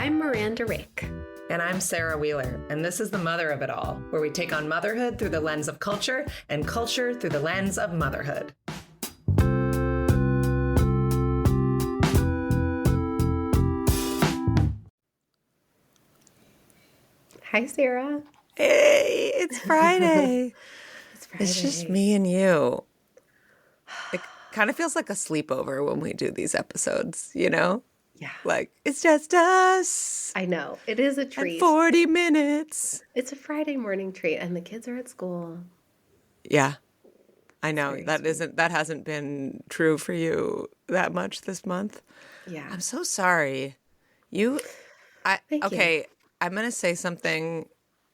I'm Miranda Rake. And I'm Sarah Wheeler, and this is The Mother of It All, where we take on motherhood through the lens of culture and culture through the lens of motherhood. Hi, Sarah. Hey, it's Friday. It's Friday. It's just me and you. It kind of feels like a sleepover when we do these episodes, you know? Yeah. Like, it's just us. I know. It is a treat. And 40 minutes. It's a Friday morning treat, and the kids are at school. Yeah. I know. Very sweet. That hasn't been true for you that much this month. Yeah. I'm so sorry. Thank Okay, you. I'm going to say something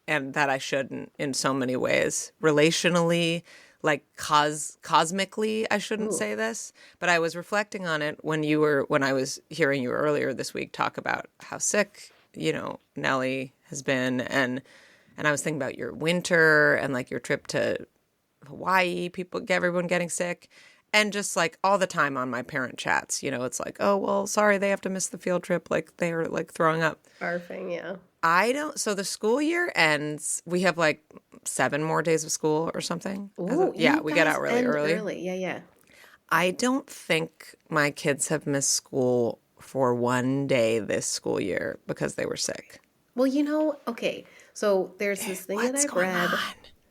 and that I shouldn't in so many ways. Relationally, like cosmically, I shouldn't say this, but I was reflecting on it when I was hearing you earlier this week talk about how sick, Nellie has been, and I was thinking about your winter and like your trip to Hawaii, everyone getting sick. And just like all the time on my parent chats, it's like, oh, well, sorry, they have to miss the field trip. Like they are like throwing up. Barfing, yeah. So the school year ends, we have like 7 more days of school or something. Ooh, We get out really early. Yeah. I don't think my kids have missed school for one day this school year because they were sick. Well, okay. So there's this thing that I've read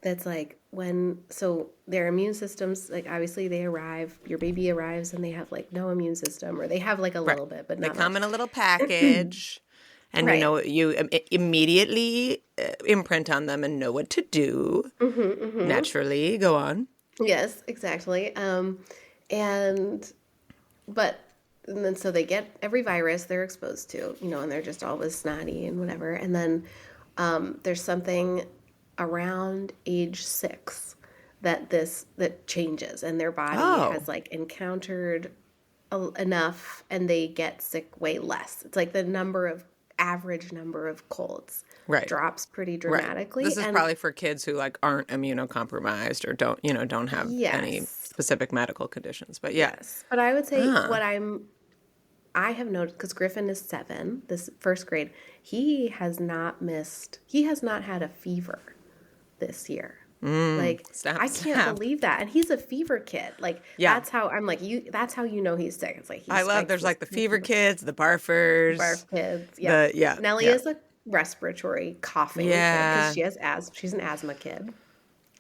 that's like so their immune systems, like obviously your baby arrives and they have like no immune system, or they have like a little bit, but not They come much. in a little package. And Right. you immediately imprint on them and know what to do. Naturally, go on. Yes, exactly. And then so they get every virus they're exposed to, and they're just always snotty and whatever. And then there's something around age 6 that changes, and their body has like encountered enough, and they get sick way less. It's like the average number of colds drops pretty dramatically. This is probably for kids who like aren't immunocompromised or don't have any specific medical conditions. But yeah. Yes. But I would say I have noticed, because Griffin is 7, this first grade, he has not had a fever this year. I can't believe that. And he's a fever kid. Like, that's how I'm like, that's how he's sick. It's like, there's like the fever kids, the barfers. Barf kids. Yeah. Nellie is a respiratory coughing kid because she has asthma. She's an asthma kid.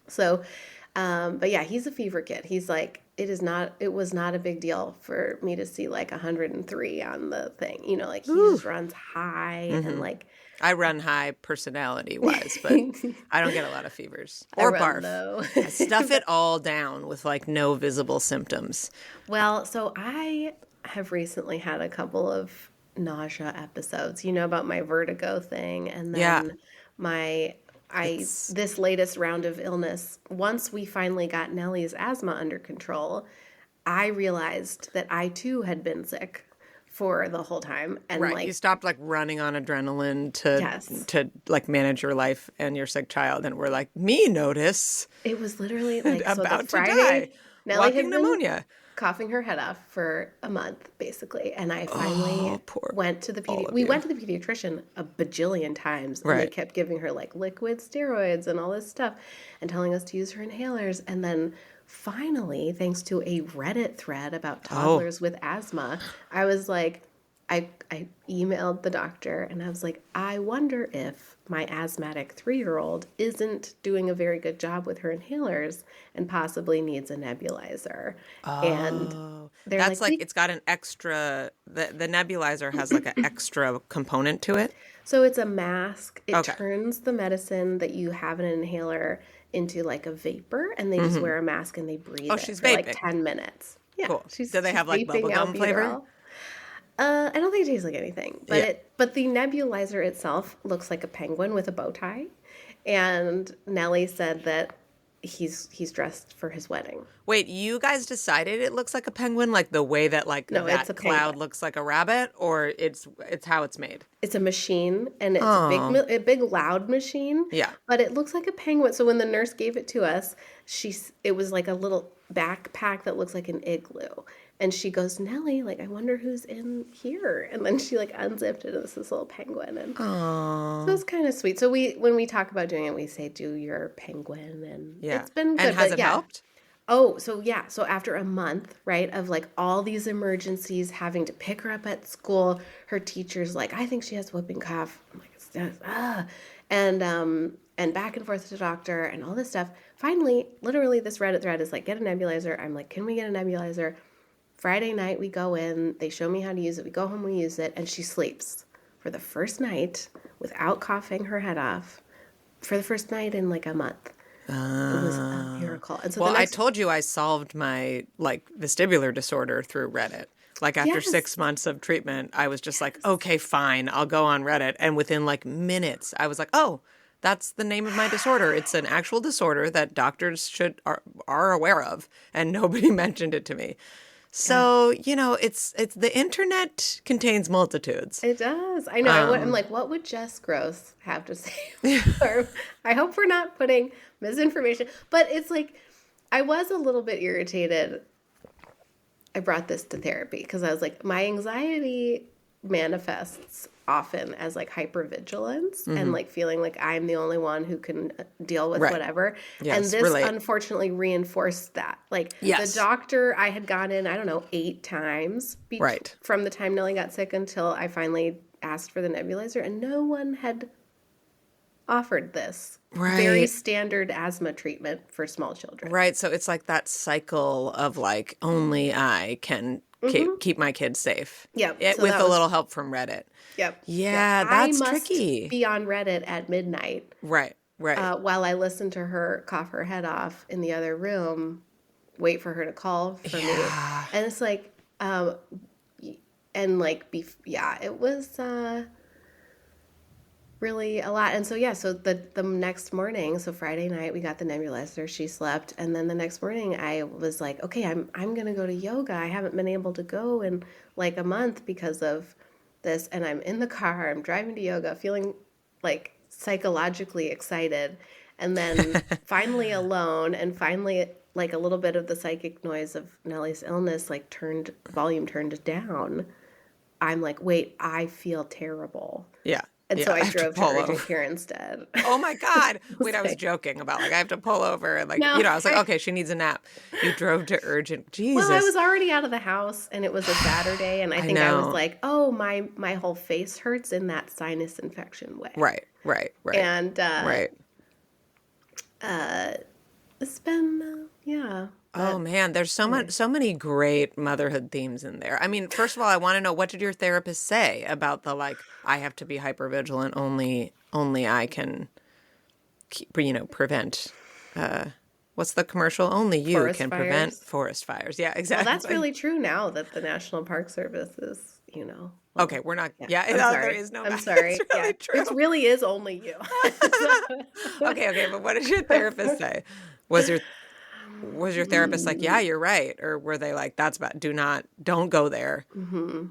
So, but yeah, he's a fever kid. He's like, it was not a big deal for me to see like 103 on the thing, like he just runs high and like. I run high personality-wise, but I don't get a lot of fevers or barf. Low. I stuff it all down with like no visible symptoms. Well, so I have recently had a couple of nausea episodes, about my vertigo thing, and then this latest round of illness. Once we finally got Nellie's asthma under control, I realized that I too had been sick for the whole time, and like you stopped like running on adrenaline to like manage your life and your sick child, and we're like, me notice it was literally like about so Friday, to die, Nellie walking pneumonia, coughing her head off for a month basically, and I finally went to the pediatrician a bajillion times, and they kept giving her like liquid steroids and all this stuff, and telling us to use her inhalers, and then. Finally, thanks to a Reddit thread about toddlers with asthma, I was like, I emailed the doctor and I was like, I wonder if my asthmatic 3-year-old isn't doing a very good job with her inhalers and possibly needs a nebulizer. And that's like it's got an extra, the nebulizer has like an extra component to it. So it's a mask. It turns the medicine that you have in an inhaler into like a vapor, and they just wear a mask and they breathe it for like 10 minutes. Yeah. Cool. Do they have like bubblegum flavor? I don't think it tastes like anything, but the nebulizer itself looks like a penguin with a bow tie. And Nellie said that he's dressed for his wedding. Wait, you guys decided it looks like a penguin, like the way that like that cloud looks like a rabbit, or it's how it's made? It's a machine, and it's a big loud machine. Yeah. But it looks like a penguin. So when the nurse gave it to us, it was like a little backpack that looks like an igloo. And she goes, Nellie, like, I wonder who's in here. And then she like unzipped it, and it's this little penguin. And Aww. so it's kind of sweet. So when we talk about doing it, we say, do your penguin. And it's been good. And has it helped? Oh, so yeah. So after a month, right, of like all these emergencies, having to pick her up at school, her teacher's like, I think she has whooping cough. I'm like, and back and forth to the doctor and all this stuff. Finally, literally this Reddit thread is like, get a nebulizer. I'm like, can we get a nebulizer? Friday night, we go in, they show me how to use it. We go home, we use it, and she sleeps for the first night without coughing her head off for the first night in like a month. It was a miracle. And so I told you I solved my like vestibular disorder through Reddit. Like after 6 months of treatment, I was just like, okay, fine, I'll go on Reddit. And within like minutes, I was like, oh, that's the name of my disorder. It's an actual disorder that doctors are aware of, and nobody mentioned it to me. So, it's the internet contains multitudes. It does. I know. I'm like, what would Jess Gross have to say? I hope we're not putting misinformation. But it's like, I was a little bit irritated. I brought this to therapy because I was like, my anxiety manifests often as like hypervigilance and like feeling like I'm the only one who can deal with whatever. Yes, and this unfortunately reinforced that. Like the doctor, I had gone in, I don't know, 8 times from the time Nellie got sick until I finally asked for the nebulizer, and no one had offered this very standard asthma treatment for small children. Right. So it's like that cycle of like, only I can keep my kids safe. Yep. With a little help from Reddit. Yep. Yeah, that's tricky. I must be on Reddit at midnight. Right. While I listen to her cough her head off in the other room, wait for her to call for me. And it's like, it was really a lot. And so, so the next morning, so Friday night, we got the nebulizer, she slept. And then the next morning I was like, okay, I'm going to go to yoga. I haven't been able to go in like a month because of this. And I'm in the car, I'm driving to yoga, feeling like psychologically excited. And then finally alone, and finally like a little bit of the psychic noise of Nellie's illness, like volume turned down. I'm like, wait, I feel terrible. Yeah. And so I drove to urgent care instead. Oh my God. Wait, I was joking about like, I have to pull over. And like, I was like, okay, she needs a nap. You drove to urgent. Jesus. Well, I was already out of the house, and it was a Saturday. And I think I was like, oh, my whole face hurts in that sinus infection way. Right. And it's been, Oh man, there's so many great motherhood themes in there. I mean, first of all, I want to know, what did your therapist say about the like, I have to be hypervigilant, only I can prevent what's the commercial? Only you can prevent forest fires. Yeah, exactly. Well, that's really true now that the National Park Service is, okay, we're not. Yeah, there is no. I'm sorry. It's really true. It really is only you. Okay, but what did your therapist say? Was your therapist like, yeah, you're right? Or were they like, that's bad, don't go there? Mm-hmm.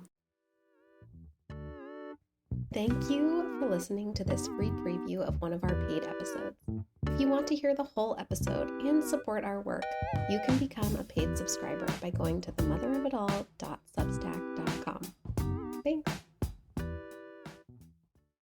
Thank you for listening to this free preview of one of our paid episodes. If you want to hear the whole episode and support our work, you can become a paid subscriber by going to themotherofitall.substack.com.